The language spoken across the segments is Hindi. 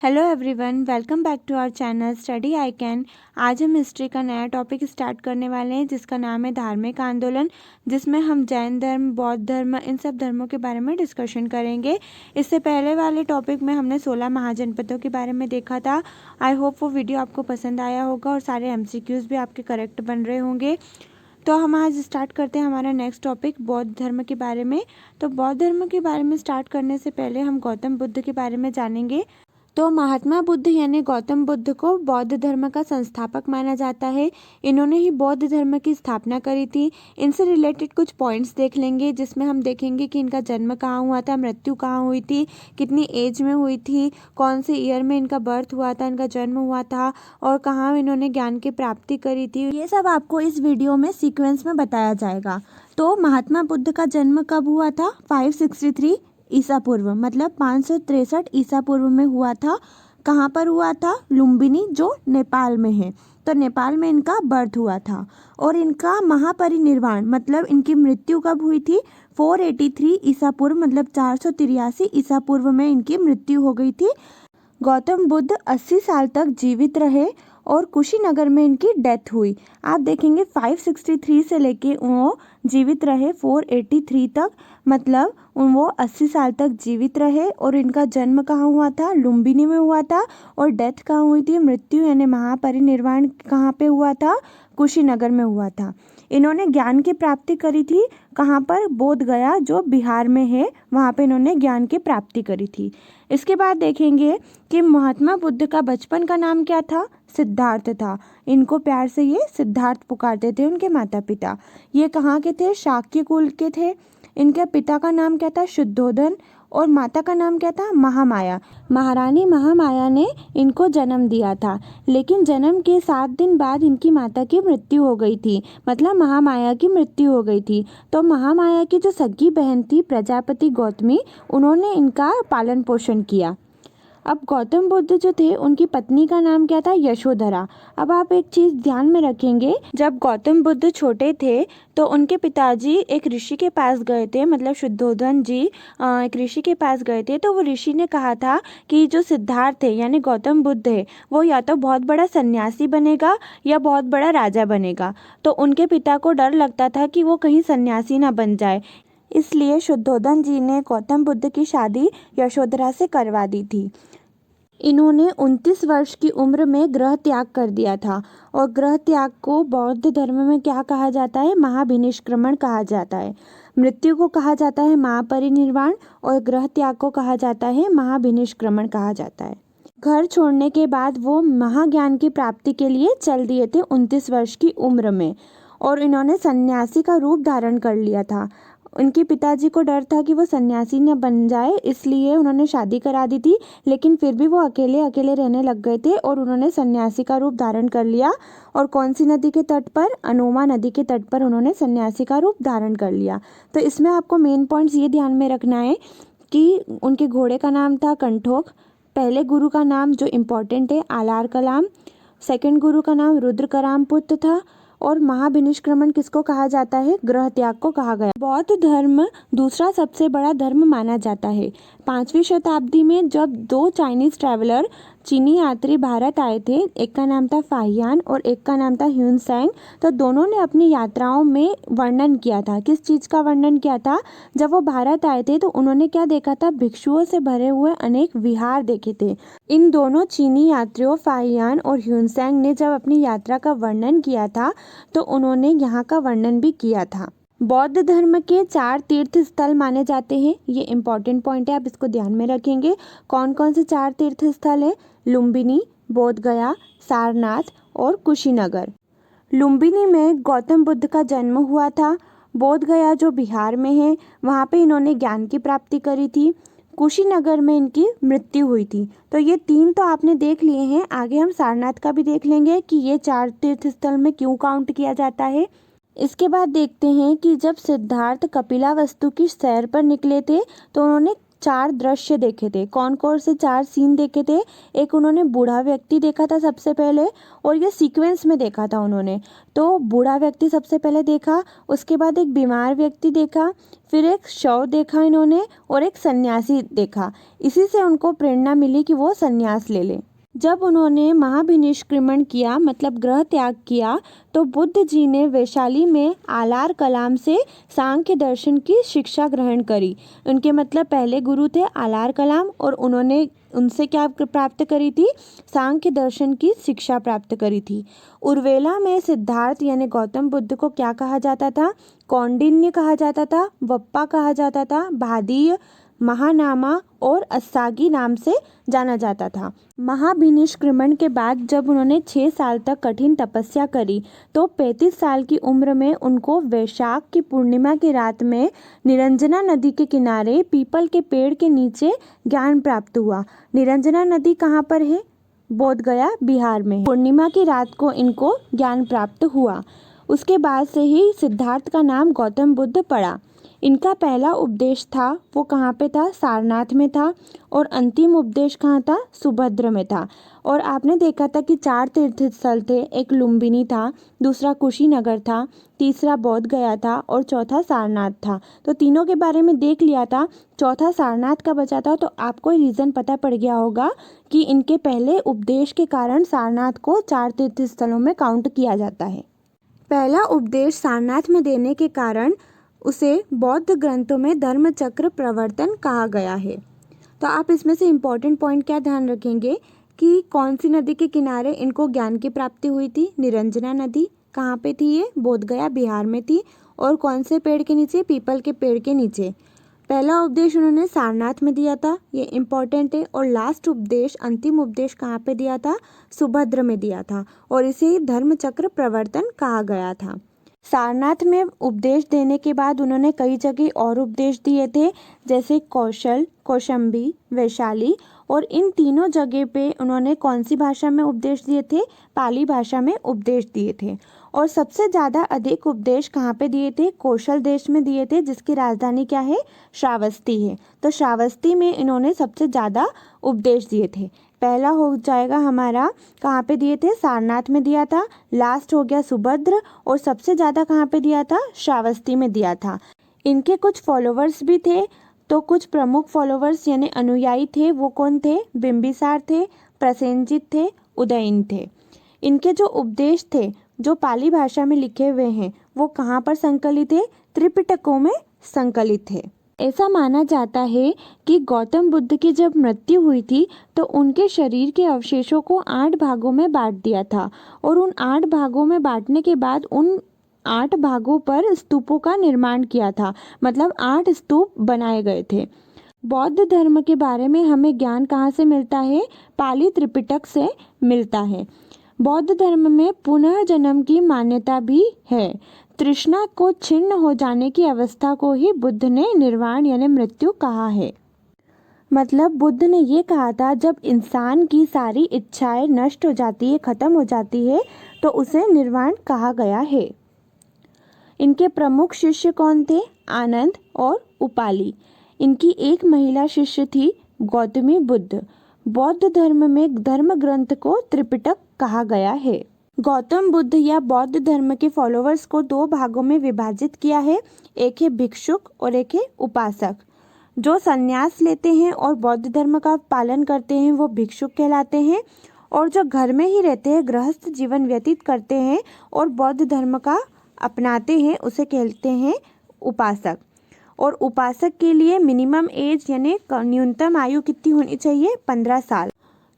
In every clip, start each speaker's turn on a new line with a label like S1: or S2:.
S1: Hello everyone, welcome back to our channel study I can. आज हम हिस्ट्री का नया टॉपिक स्टार्ट करने वाले हैं जिसका नाम है धार्मिक आंदोलन, जिसमें हम जैन धर्म, बौद्ध धर्म, इन सब धर्मों के बारे में डिस्कशन करेंगे। इससे पहले वाले टॉपिक में हमने 16 महाजनपदों के बारे में देखा था। आई होप वो वीडियो आपको पसंद आया होगा और सारे MCQs भी आपके करेक्ट बन रहे होंगे। तो हम आज स्टार्ट करते हैं हमारा नेक्स्ट टॉपिक बौद्ध धर्म के बारे में। तो बौद्ध धर्म के बारे में स्टार्ट करने से पहले हम गौतम बुद्ध के बारे में जानेंगे। तो महात्मा बुद्ध यानी गौतम बुद्ध को बौद्ध धर्म का संस्थापक माना जाता है। इन्होंने ही बौद्ध धर्म की स्थापना करी थी। इनसे रिलेटेड कुछ पॉइंट्स देख लेंगे जिसमें हम देखेंगे कि इनका जन्म कहाँ हुआ था, मृत्यु कहाँ हुई थी, कितनी एज में हुई थी, कौन से ईयर में इनका बर्थ हुआ था, इनका जन्म हुआ था और कहाँ इन्होंने ज्ञान की प्राप्ति करी थी। ये सब आपको इस वीडियो में सीक्वेंस में बताया जाएगा। तो महात्मा बुद्ध का जन्म कब हुआ था? 563 ईसा पूर्व, मतलब 563 ईसा पूर्व में हुआ था। कहाँ पर हुआ था? लुम्बिनी, जो नेपाल में है। तो नेपाल में इनका बर्थ हुआ था। और इनका महापरिनिर्वाण मतलब इनकी मृत्यु कब हुई थी? 483 ईसा पूर्व, मतलब 483 ईसा पूर्व में इनकी मृत्यु हो गई थी। गौतम बुद्ध 80 साल तक जीवित रहे और कुशीनगर में इनकी डेथ हुई। आप देखेंगे 563 से लेके वो जीवित रहे 483 तक, मतलब वो 80 साल तक जीवित रहे। और इनका जन्म कहाँ हुआ था? लुम्बिनी में हुआ था। और डेथ कहाँ हुई थी? मृत्यु यानी महापरिनिर्वाण कहाँ पे हुआ था? कुशीनगर में हुआ था। इन्होंने ज्ञान की प्राप्ति करी थी कहाँ पर? बोध गया, जो बिहार में है, वहाँ पे इन्होंने ज्ञान की प्राप्ति करी थी। इसके बाद देखेंगे कि महात्मा बुद्ध का बचपन का नाम क्या था? सिद्धार्थ था। इनको प्यार से ये सिद्धार्थ पुकारते थे उनके माता पिता। ये कहाँ के थे? शाक्य कुल के थे। इनके पिता का नाम क्या था? शुद्धोधन। और माता का नाम क्या था? महामाया। महारानी महामाया ने इनको जन्म दिया था, लेकिन जन्म के 7 दिन बाद इनकी माता की मृत्यु हो गई थी, मतलब महामाया की मृत्यु हो गई थी। तो महामाया की जो सगी बहन थी प्रजापति गौतमी, उन्होंने इनका पालन पोषण किया। अब गौतम बुद्ध जो थे उनकी पत्नी का नाम क्या था? यशोधरा। अब आप एक चीज ध्यान में रखेंगे, जब गौतम बुद्ध छोटे थे तो उनके पिताजी एक ऋषि के पास गए थे, मतलब शुद्धोधन जी एक ऋषि के पास गए थे। तो वो ऋषि ने कहा था कि जो सिद्धार्थ है यानी गौतम बुद्ध है, वो या तो बहुत बड़ा सन्यासी बनेगा या बहुत बड़ा राजा बनेगा। तो उनके पिता को डर लगता था कि वो कहीं सन्यासी ना बन जाए, इसलिए शुद्धोधन जी ने गौतम बुद्ध की शादी यशोधरा से करवा दी थी। इन्होंने 29 वर्ष की उम्र में गृह त्याग कर दिया था। और गृह त्याग को बौद्ध धर्म में क्या कहा जाता है? महाभिनिष्क्रमण कहा जाता है। मृत्यु को कहा जाता है महापरिनिर्वाण और गृह त्याग को कहा जाता है महाभिनिष्क्रमण कहा जाता है। घर छोड़ने के बाद वो महाज्ञान की प्राप्ति के लिए चल दिए थे 29 वर्ष की उम्र में, और इन्होंने सन्यासी का रूप धारण कर लिया था। उनके पिताजी को डर था कि वो सन्यासी न बन जाए, इसलिए उन्होंने शादी करा दी थी, लेकिन फिर भी वो अकेले अकेले रहने लग गए थे और उन्होंने सन्यासी का रूप धारण कर लिया। और कौन सी नदी के तट पर? अनोमा नदी के तट पर उन्होंने सन्यासी का रूप धारण कर लिया। तो इसमें आपको मेन पॉइंट्स ये ध्यान में रखना है कि उनके घोड़े का नाम था कंठोक। पहले गुरु का नाम जो इम्पोर्टेंट है आलार कलाम। सेकंड गुरु का नाम रुद्र कराम पुत्र था। और महाभिनिष्क्रमण किसको कहा जाता है? गृह त्याग को कहा गया। बौद्ध धर्म दूसरा सबसे बड़ा धर्म माना जाता है। 5वीं शताब्दी में जब 2 चाइनीज ट्रैवलर चीनी यात्री भारत आए थे, एक का नाम था फाहियान और एक का नाम था ह्यून सैंग, तो दोनों ने अपनी यात्राओं में वर्णन किया था। किस चीज़ का वर्णन किया था? जब वो भारत आए थे तो उन्होंने क्या देखा था? भिक्षुओं से भरे हुए अनेक विहार देखे थे। इन दोनों चीनी यात्रियों फाहियान और ह्यून सैंग ने जब अपनी यात्रा का वर्णन किया था तो उन्होंने यहाँ का वर्णन भी किया था। बौद्ध धर्म के 4 तीर्थ स्थल माने जाते हैं। ये इंपॉर्टेंट पॉइंट है, आप इसको ध्यान में रखेंगे। कौन कौन से 4 तीर्थ स्थल है? लुम्बिनी, बोध गया, सारनाथ और कुशीनगर। लुम्बिनी में गौतम बुद्ध का जन्म हुआ था। बोध गया जो बिहार में है, वहाँ पे इन्होंने ज्ञान की प्राप्ति करी थी। कुशीनगर में इनकी मृत्यु हुई थी। तो ये 3 तो आपने देख लिए हैं। आगे हम सारनाथ का भी देख लेंगे कि ये 4 तीर्थ स्थल में क्यों काउंट किया जाता है। इसके बाद देखते हैं कि जब सिद्धार्थ कपिलावस्तु की सैर पर निकले थे तो उन्होंने 4 दृश्य देखे थे। कौन कौन से 4 सीन देखे थे? एक उन्होंने बूढ़ा व्यक्ति देखा था सबसे पहले, और ये सीक्वेंस में देखा था उन्होंने। तो बूढ़ा व्यक्ति सबसे पहले देखा, उसके बाद एक बीमार व्यक्ति देखा, फिर एक शव देखा इन्होंने, और एक सन्यासी देखा। इसी से उनको प्रेरणा मिली कि वो सन्यास ले लें। जब उन्होंने महाभिनिष्क्रमण किया, मतलब ग्रह त्याग किया, तो बुद्ध जी ने वैशाली में आलार कलाम से सांख्य दर्शन की शिक्षा ग्रहण करी। उनके मतलब पहले गुरु थे आलार कलाम, और उन्होंने उनसे क्या प्राप्त करी थी? सांख्य दर्शन की शिक्षा प्राप्त करी थी। उर्वेला में सिद्धार्थ यानी गौतम बुद्ध को क्या कहा जाता था? कौंडिन्य कहा जाता था, वप्पा कहा जाता था, भादीय, महानामा और अस्सागी नाम से जाना जाता था। महाभिनिष्क्रमण के बाद जब उन्होंने 6 साल तक कठिन तपस्या करी, तो 35 साल की उम्र में उनको वैशाख की पूर्णिमा की रात में निरंजना नदी के किनारे पीपल के पेड़ के नीचे ज्ञान प्राप्त हुआ। निरंजना नदी कहाँ पर है? बोध गया, बिहार में। पूर्णिमा की रात को इनको ज्ञान प्राप्त हुआ। उसके बाद से ही सिद्धार्थ का नाम गौतम बुद्ध पड़ा। इनका पहला उपदेश था वो कहाँ पे था? सारनाथ में था। और अंतिम उपदेश कहाँ था? सुभद्र में था। और आपने देखा था कि 4 तीर्थ स्थल थे। एक लुम्बिनी था, दूसरा कुशीनगर था, तीसरा बोध गया था, और चौथा सारनाथ था। तो तीनों के बारे में देख लिया था। चौथा सारनाथ का बचा था। तो आपको रीज़न पता पड़ गया होगा कि इनके पहले उपदेश के कारण सारनाथ को 4 तीर्थ स्थलों में काउंट किया जाता है। पहला उपदेश सारनाथ में देने के कारण उसे बौद्ध ग्रंथों में धर्मचक्र प्रवर्तन कहा गया है। तो आप इसमें से इम्पोर्टेंट पॉइंट क्या ध्यान रखेंगे कि कौन सी नदी के किनारे इनको ज्ञान की प्राप्ति हुई थी? निरंजना नदी। कहाँ पे थी ये? बोध गया, बिहार में थी। और कौन से पेड़ के नीचे? पीपल के पेड़ के नीचे। पहला उपदेश उन्होंने सारनाथ में दिया था, ये इम्पॉर्टेंट है। और लास्ट उपदेश, अंतिम उपदेश कहाँ पे दिया था? सुभद्र में दिया था, और इसे धर्मचक्र प्रवर्तन कहा गया था। सारनाथ में उपदेश देने के बाद उन्होंने कई जगह और उपदेश दिए थे, जैसे कौशल, कौशंबी, वैशाली। और इन तीनों जगह पे उन्होंने कौन सी भाषा में उपदेश दिए थे? पाली भाषा में उपदेश दिए थे। और सबसे ज़्यादा अधिक उपदेश कहाँ पे दिए थे? कौशल देश में दिए थे, जिसकी राजधानी क्या है? श्रावस्ती है। तो श्रावस्ती में इन्होंने सबसे ज़्यादा उपदेश दिए थे। पहला हो जाएगा हमारा, कहाँ पे दिए थे? सारनाथ में दिया था। लास्ट हो गया सुभद्र, और सबसे ज़्यादा कहाँ पे दिया था? श्रावस्ती में दिया था। इनके कुछ फॉलोवर्स भी थे। तो कुछ प्रमुख फॉलोवर्स यानी अनुयायी थे, वो कौन थे? बिंबिसार थे, प्रसेनजित थे, उदयन थे। इनके जो उपदेश थे जो पाली भाषा में लिखे हुए हैं, वो कहाँ पर संकलित थे? त्रिपिटकों में संकलित थे। ऐसा माना जाता है कि गौतम बुद्ध की जब मृत्यु हुई थी तो उनके शरीर के अवशेषों को 8 भागों में बांट दिया था, और उन 8 भागों में बांटने के बाद उन 8 भागों पर स्तूपों का निर्माण किया था। मतलब 8 स्तूप बनाए गए थे। बौद्ध धर्म के बारे में हमें ज्ञान कहाँ से मिलता है? पाली त्रिपिटक से मिलता है। बौद्ध धर्म में पुनर्जन्म की मान्यता भी है। तृष्णा को छिन्न हो जाने की अवस्था को ही बुद्ध ने निर्वाण यानी मृत्यु कहा है। मतलब बुद्ध ने ये कहा था, जब इंसान की सारी इच्छाएं नष्ट हो जाती है, खत्म हो जाती है, तो उसे निर्वाण कहा गया है। इनके प्रमुख शिष्य कौन थे? आनंद और उपाली। इनकी एक महिला शिष्य थी गौतमी बुद्ध। बौद्ध धर्म में धर्म ग्रंथ को त्रिपिटक कहा गया है। गौतम बुद्ध या बौद्ध धर्म के फॉलोअर्स को 2 भागों में विभाजित किया है। एक है भिक्षुक और एक है उपासक। जो संन्यास लेते हैं और बौद्ध धर्म का पालन करते हैं वो भिक्षुक कहलाते हैं, और जो घर में ही रहते हैं, गृहस्थ जीवन व्यतीत करते हैं और बौद्ध धर्म का अपनाते हैं, उसे कहते हैं उपासक। और उपासक के लिए मिनिमम एज यानी न्यूनतम आयु कितनी होनी चाहिए? 15 साल।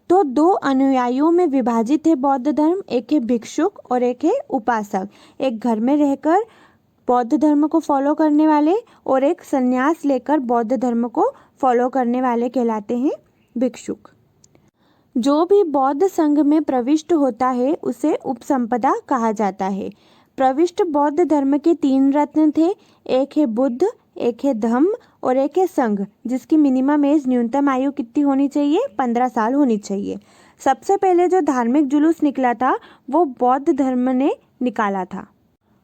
S1: तो 2 अनुयायियों में विभाजित है बौद्ध धर्म, एक है भिक्षुक और एक है उपासक। एक घर में रहकर बौद्ध धर्म को फॉलो करने वाले और एक संन्यास लेकर बौद्ध धर्म को फॉलो करने वाले कहलाते हैं भिक्षुक। जो भी बौद्ध संघ में प्रविष्ट होता है उसे उपसंपदा कहा जाता है। प्रविष्ट बौद्ध धर्म के 3 रत्न थे, एक है बुद्ध, एक है धम्म और एक है संघ, जिसकी मिनिमम एज न्यूनतम आयु कितनी होनी चाहिए? 15 साल होनी चाहिए। सबसे पहले जो धार्मिक जुलूस निकला था वो बौद्ध धर्म ने निकाला था।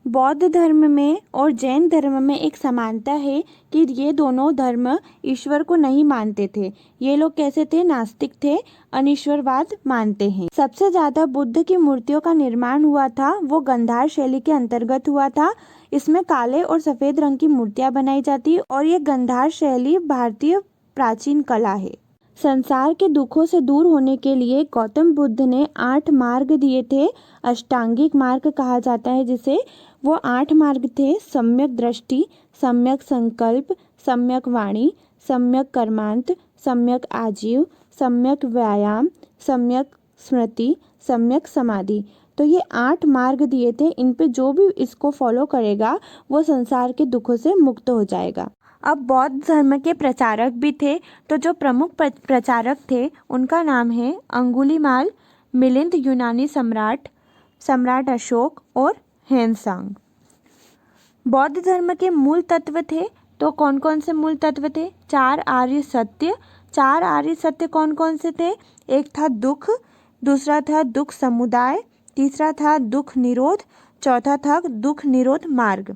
S1: बौद्ध धर्म में और जैन धर्म में एक समानता है कि ये दोनों धर्म ईश्वर को नहीं मानते थे। ये लोग कैसे थे? नास्तिक थे, अनिश्वरवाद मानते हैं। सबसे ज़्यादा बुद्ध की मूर्तियों का निर्माण हुआ था वो गंधार शैली के अंतर्गत हुआ था। इसमें काले और सफ़ेद रंग की मूर्तियाँ बनाई जाती और ये गंधार शैली भारतीय प्राचीन कला है। संसार के दुखों से दूर होने के लिए गौतम बुद्ध ने 8 मार्ग दिए थे। अष्टांगिक मार्ग कहा जाता है जिसे। वो 8 मार्ग थे: सम्यक दृष्टि, सम्यक संकल्प, सम्यक वाणी, सम्यक कर्मांत, सम्यक आजीव, सम्यक व्यायाम, सम्यक स्मृति, सम्यक समाधि। तो ये 8 मार्ग दिए थे। इन पे जो भी इसको फॉलो करेगा वो संसार के दुखों से मुक्त हो जाएगा। अब बौद्ध धर्म के प्रचारक भी थे। तो जो प्रमुख प्रचारक थे उनका नाम है अंगुलीमाल, मिलिंद यूनानी सम्राट, सम्राट अशोक और हेनसांग। बौद्ध धर्म के मूल तत्व थे तो कौन कौन से मूल तत्व थे? 4 आर्य सत्य। 4 आर्य सत्य कौन कौन से थे? एक था दुख, दूसरा था दुख समुदाय, तीसरा था दुख निरोध, चौथा था दुख निरोध मार्ग।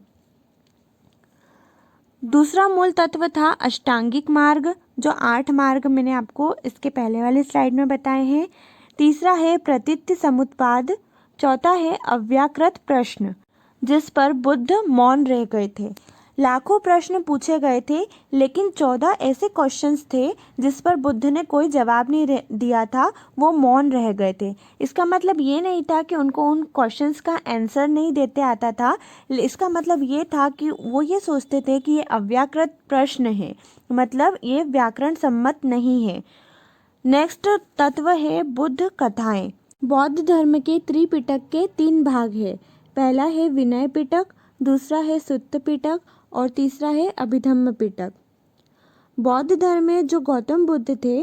S1: दूसरा मूल तत्व था अष्टांगिक मार्ग, जो 8 मार्ग मैंने आपको इसके पहले वाले स्लाइड में बताए हैं। तीसरा है प्रतीत्य समुत्पाद, चौथा है अव्याकृत प्रश्न, जिस पर बुद्ध मौन रह गए थे। लाखों प्रश्न पूछे गए थे लेकिन 14 ऐसे क्वेश्चंस थे जिस पर बुद्ध ने कोई जवाब नहीं दिया था, वो मौन रह गए थे। इसका मतलब ये नहीं था कि उनको उन क्वेश्चंस का आंसर नहीं देते आता था। इसका मतलब ये था कि वो ये सोचते थे कि ये अव्याकृत प्रश्न है, मतलब ये व्याकरण सम्मत नहीं है। नेक्स्ट तत्व है बुद्ध कथाएं। बौद्ध धर्म के त्रिपिटक के 3 भाग है। पहला है विनय पिटक, दूसरा है सुत्त पिटक और तीसरा है अभिधम्म पिटक। बौद्ध धर्म में जो गौतम बुद्ध थे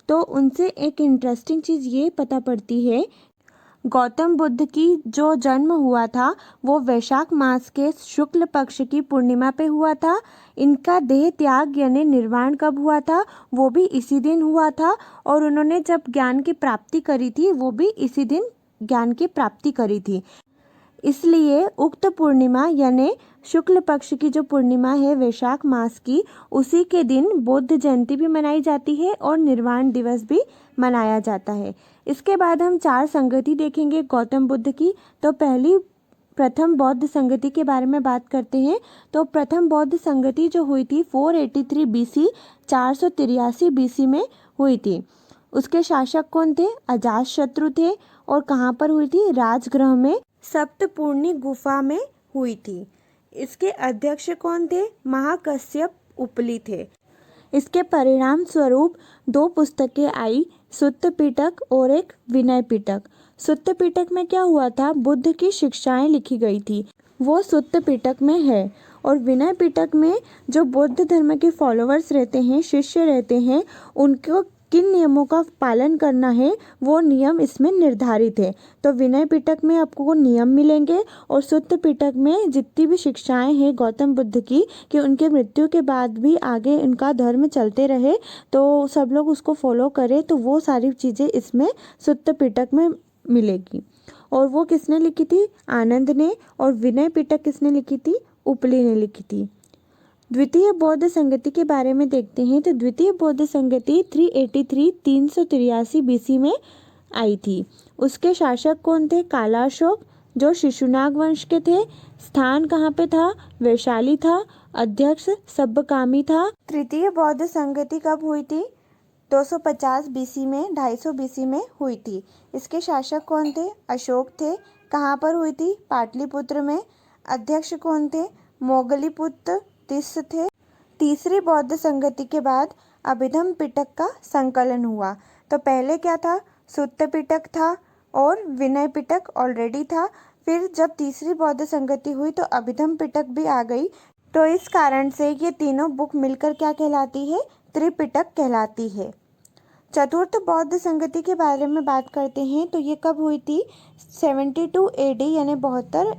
S1: तो उनसे एक इंटरेस्टिंग चीज़ ये पता पड़ती है, गौतम बुद्ध की जो जन्म हुआ था वो वैशाख मास के शुक्ल पक्ष की पूर्णिमा पे हुआ था। इनका देह त्याग यानी निर्वाण कब हुआ था? वो भी इसी दिन हुआ था। और उन्होंने जब ज्ञान की प्राप्ति करी थी वो भी इसी दिन ज्ञान की प्राप्ति करी थी। इसलिए उक्त पूर्णिमा यानी शुक्ल पक्ष की जो पूर्णिमा है वैशाख मास की, उसी के दिन बुद्ध जयंती भी मनाई जाती है और निर्वाण दिवस भी मनाया जाता है। इसके बाद हम 4 संगति देखेंगे गौतम बुद्ध की। तो प्रथम बौद्ध संगति के बारे में बात करते हैं। तो प्रथम बौद्ध संगति जो हुई थी 483 BC, 483 BC में हुई थी। उसके शासक कौन थे? अजातशत्रु थे। और कहाँ पर हुई थी? राजगृह में सप्तपूर्णी गुफा में हुई थी। इसके अध्यक्ष कौन थे? महाकश्यप उपली थे। इसके परिणाम स्वरूप 2 पुस्तकें आई, सुत्त पिटक और एक विनय पिटक। सुत्त पिटक में क्या हुआ था? बुद्ध की शिक्षाएं लिखी गई थी, वो सुत्त पिटक में है। और विनय पिटक में जो बौद्ध धर्म के फॉलोअर्स रहते हैं, शिष्य रहते हैं, उनको किन नियमों का पालन करना है वो नियम इसमें निर्धारित है। तो विनय पिटक में आपको नियम मिलेंगे और सुत्त पिटक में जितनी भी शिक्षाएं हैं गौतम बुद्ध की कि उनके मृत्यु के बाद भी आगे उनका धर्म चलते रहे, तो सब लोग उसको फॉलो करें, तो वो सारी चीज़ें इसमें सुत्त पिटक में मिलेगी। और वो किसने लिखी थी? आनंद ने। और विनय पिटक किसने लिखी थी? उपली ने लिखी थी। द्वितीय बौद्ध संगति के बारे में देखते हैं। तो द्वितीय बौद्ध संगति 383 BC में आई थी। उसके शासक कौन थे? कालाशोक, जो शिशुनाग वंश के थे। स्थान कहाँ पे था? वैशाली था। अध्यक्ष सब्बकामी था। तृतीय बौद्ध संगति कब हुई थी? 250 BC में, 250 BC में हुई थी। इसके शासक कौन थे? अशोक थे। कहाँ पर हुई थी? पाटलिपुत्र में। अध्यक्ष कौन थे? मोगलीपुत्र तिस्स थे। तीसरी बौद्ध संगति के बाद अभिधम्म पिटक का संकलन हुआ। तो पहले क्या था? सुत्त पिटक था और विनय पिटक ऑलरेडी था। फिर जब तीसरी बौद्ध संगति हुई तो अभिधम्म पिटक भी आ गई। तो इस कारण से ये तीनों बुक मिलकर क्या कहलाती है? त्रिपिटक कहलाती है। चतुर्थ बौद्ध संगति के बारे में बात करते हैं। तो ये कब हुई थी? 72 AD यानी 72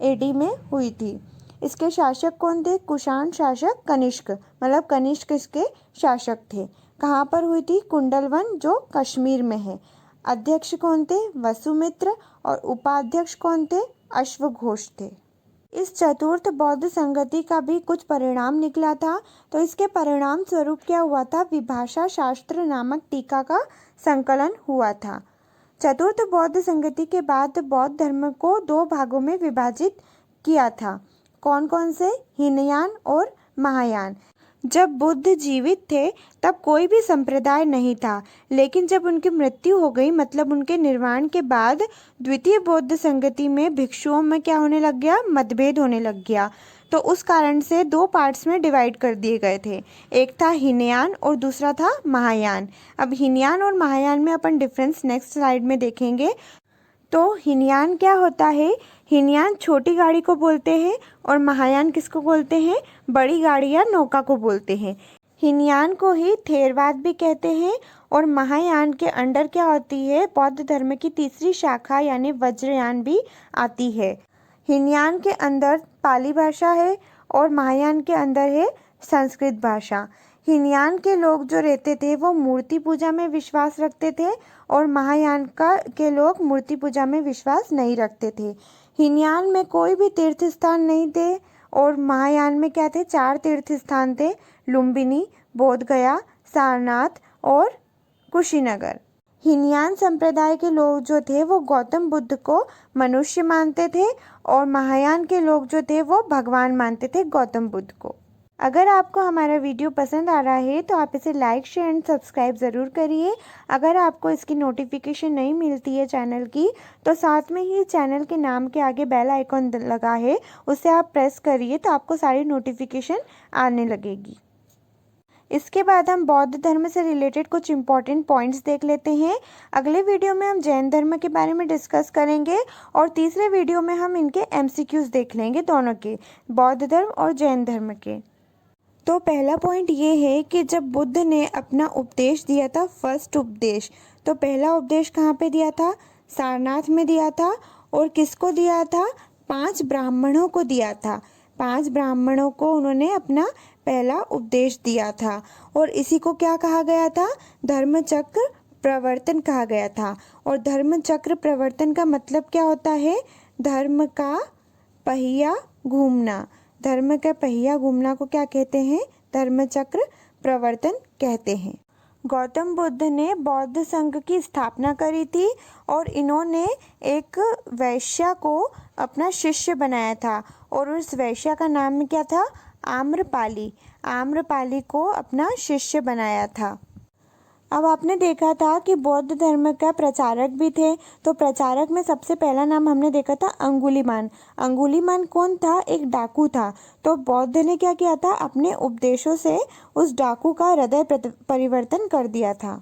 S1: AD में हुई थी। इसके शासक कौन थे? कुषाण शासक कनिष्क, मतलब कनिष्क इसके शासक थे। कहाँ पर हुई थी? कुंडलवन, जो कश्मीर में है। अध्यक्ष कौन थे? वसुमित्र। और उपाध्यक्ष कौन थे? अश्वघोष थे। इस चतुर्थ बौद्ध संगति का भी कुछ परिणाम निकला था। तो इसके परिणाम स्वरूप क्या हुआ था, विभाषा शास्त्र नामक टीका का संकलन हुआ था। चतुर्थ बौद्ध संगति के बाद बौद्ध धर्म को दो भागों में विभाजित किया था। कौन कौन से, हीनयान और महायान। जब बुद्ध जीवित थे तब कोई भी संप्रदाय नहीं था, लेकिन जब उनकी मृत्यु हो गई, मतलब उनके निर्वाण के बाद, द्वितीय बौद्ध संगति में भिक्षुओं में क्या होने लग गया, मतभेद होने लग गया। तो उस कारण से दो पार्ट्स में डिवाइड कर दिए गए थे, एक था हीनयान और दूसरा था महायान। अब हीनयान और महायान में अपन डिफरेंस नेक्स्ट स्लाइड में देखेंगे। तो हीनयान क्या होता है, हीनयान छोटी गाड़ी को बोलते हैं और महायान किसको बोलते हैं, बड़ी गाड़ी या नौका को बोलते हैं। हीनयान को ही थेरवाद भी कहते हैं और महायान के अंडर क्या होती है, बौद्ध धर्म की तीसरी शाखा यानी वज्रयान भी आती है। हीनयान के अंदर पाली भाषा है और महायान के अंदर है संस्कृत भाषा। हीनयान के लोग जो रहते थे वो मूर्ति पूजा में विश्वास रखते थे और महायान के लोग मूर्ति पूजा में विश्वास नहीं रखते थे। हीनयान में कोई भी तीर्थ स्थान नहीं थे और महायान में क्या थे, 4 तीर्थ स्थान थे, लुम्बिनी, बोधगया, सारनाथ और कुशीनगर। हीनयान संप्रदाय के लोग जो थे वो गौतम बुद्ध को मनुष्य मानते थे और महायान के लोग जो थे वो भगवान मानते थे गौतम बुद्ध को। अगर आपको हमारा वीडियो पसंद आ रहा है तो आप इसे लाइक, शेयर एंड सब्सक्राइब ज़रूर करिए। अगर आपको इसकी नोटिफिकेशन नहीं मिलती है चैनल की, तो साथ में ही चैनल के नाम के आगे बेल आइकॉन लगा है, उसे आप प्रेस करिए तो आपको सारी नोटिफिकेशन आने लगेगी। इसके बाद हम बौद्ध धर्म से रिलेटेड कुछ इंपॉर्टेंट पॉइंट्स देख लेते हैं। अगले वीडियो में हम जैन धर्म के बारे में डिस्कस करेंगे और तीसरे वीडियो में हम इनके MCQs देख लेंगे, दोनों के, बौद्ध धर्म और जैन धर्म के। तो पहला पॉइंट ये है कि जब बुद्ध ने अपना उपदेश दिया था, फर्स्ट उपदेश, तो पहला उपदेश कहाँ पे दिया था, सारनाथ में दिया था। और किसको दिया था, 5 ब्राह्मणों को दिया था। 5 ब्राह्मणों को उन्होंने अपना पहला उपदेश दिया था और इसी को क्या कहा गया था, धर्मचक्र प्रवर्तन कहा गया था। और धर्मचक्र प्रवर्तन का मतलब क्या होता है, धर्म का पहिया घूमना। धर्म का पहिया घूमना को क्या कहते हैं, धर्मचक्र प्रवर्तन कहते हैं। गौतम बुद्ध ने बौद्ध संघ की स्थापना करी थी और इन्होंने एक वैश्या को अपना शिष्य बनाया था और उस वैश्या का नाम क्या था, आम्रपाली। आम्रपाली को अपना शिष्य बनाया था। अब आपने देखा था कि बौद्ध धर्म का प्रचारक भी थे, तो प्रचारक में सबसे पहला नाम हमने देखा था अंगुलीमाल। अंगुलीमाल कौन था, एक डाकू था। तो बौद्ध ने क्या किया था, अपने उपदेशों से उस डाकू का हृदय परिवर्तन कर दिया था।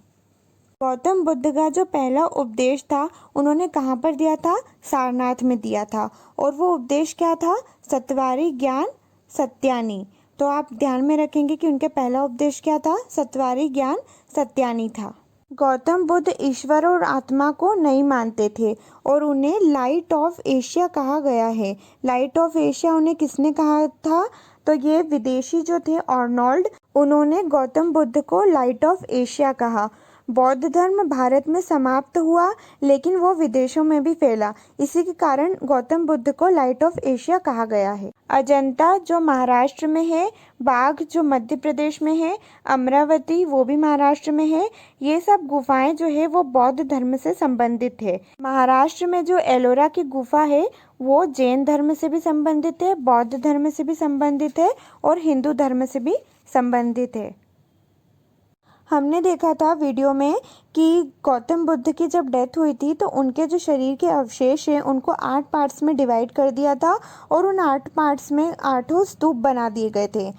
S1: गौतम बुद्ध का जो पहला उपदेश था उन्होंने कहाँ पर दिया था, सारनाथ में दिया था। और वो उपदेश क्या था, सत्वारी ज्ञान सत्यानी। तो आप ध्यान में रखेंगे कि उनके पहला उपदेश क्या था, सत्वारी ज्ञान सत्यानी था। गौतम बुद्ध ईश्वर और आत्मा को नहीं मानते थे और उन्हें लाइट ऑफ एशिया कहा गया है। लाइट ऑफ एशिया उन्हें किसने कहा था, तो ये विदेशी जो थे आर्नोल्ड, उन्होंने गौतम बुद्ध को लाइट ऑफ एशिया कहा। बौद्ध धर्म भारत में समाप्त हुआ लेकिन वो विदेशों में भी फैला, इसी के कारण गौतम बुद्ध को लाइट ऑफ एशिया कहा गया है। अजंता जो महाराष्ट्र में है, बाघ जो मध्य प्रदेश में है, अमरावती वो भी महाराष्ट्र में है, ये सब गुफाएं जो है वो बौद्ध धर्म से संबंधित है। महाराष्ट्र में जो एलोरा की गुफा है वो जैन धर्म से भी संबंधित है, बौद्ध धर्म से भी संबंधित है और हिंदू धर्म से भी संबंधित है। हमने देखा था वीडियो में कि गौतम बुद्ध की जब डेथ हुई थी तो उनके जो शरीर के अवशेष हैं उनको 8 पार्ट्स में डिवाइड कर दिया था और उन 8 पार्ट्स में 8 स्तूप बना दिए गए थे।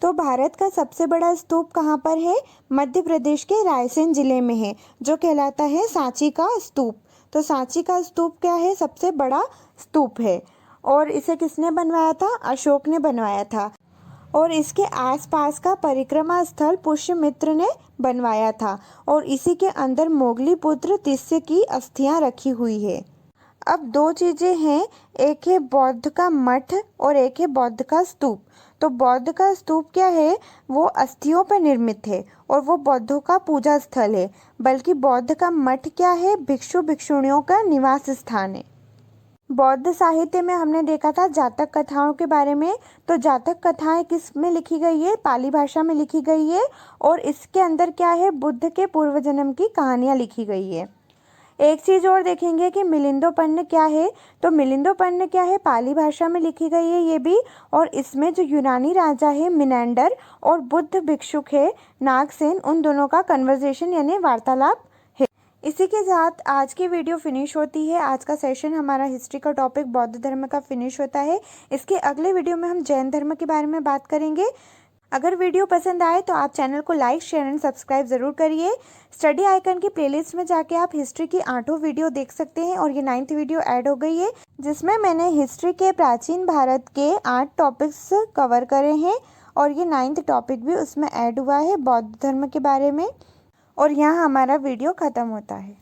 S1: तो भारत का सबसे बड़ा स्तूप कहाँ पर है, मध्य प्रदेश के रायसेन जिले में है, जो कहलाता है सांची का स्तूप। तो सांची का स्तूप क्या है, सबसे बड़ा स्तूप है और इसे किसने बनवाया था, अशोक ने बनवाया था। और इसके आसपास का परिक्रमा स्थल पुष्यमित्र ने बनवाया था और इसी के अंदर मोगली पुत्र तिस्य की अस्थियां रखी हुई है। अब 2 चीज़ें हैं, एक है बौद्ध का मठ और एक है बौद्ध का स्तूप। तो बौद्ध का स्तूप क्या है, वो अस्थियों पर निर्मित है और वो बौद्धों का पूजा स्थल है, बल्कि बौद्ध का मठ क्या है, भिक्षु भिक्षुणियों का निवास स्थान है। बौद्ध साहित्य में हमने देखा था जातक कथाओं के बारे में। तो जातक कथाएं किस में लिखी गई है? पाली भाषा में लिखी गई है। और इसके अंदर क्या है? बुद्ध के पूर्व जन्म की कहानियां लिखी गई है। एक चीज़ और देखेंगे कि मिलिंदोपन्य क्या है। तो मिलिंदोपन्य क्या है? पाली भाषा में लिखी गई है ये भी। और इसमें जो यूनानी राजा है मिनेंडर और बुद्ध भिक्षुक है नागसेन, उन दोनों का कन्वर्सेशन यानी वार्तालाप है। इसी के साथ आज की वीडियो फिनिश होती है। आज का सेशन हमारा हिस्ट्री का टॉपिक बौद्ध धर्म का फिनिश होता है। इसके अगले वीडियो में हम जैन धर्म के बारे में बात करेंगे। अगर वीडियो पसंद आए तो आप चैनल को लाइक, शेयर एंड सब्सक्राइब ज़रूर करिए। स्टडी आइकन की प्लेलिस्ट में जाके आप हिस्ट्री की 8 वीडियो देख सकते हैं और ये 9th वीडियो ऐड हो गई है, जिसमें मैंने हिस्ट्री के प्राचीन भारत के 8 टॉपिक्स कवर करे हैं और ये 9th टॉपिक भी उसमें ऐड हुआ है बौद्ध धर्म के बारे में। और यहाँ हमारा वीडियो ख़त्म होता है।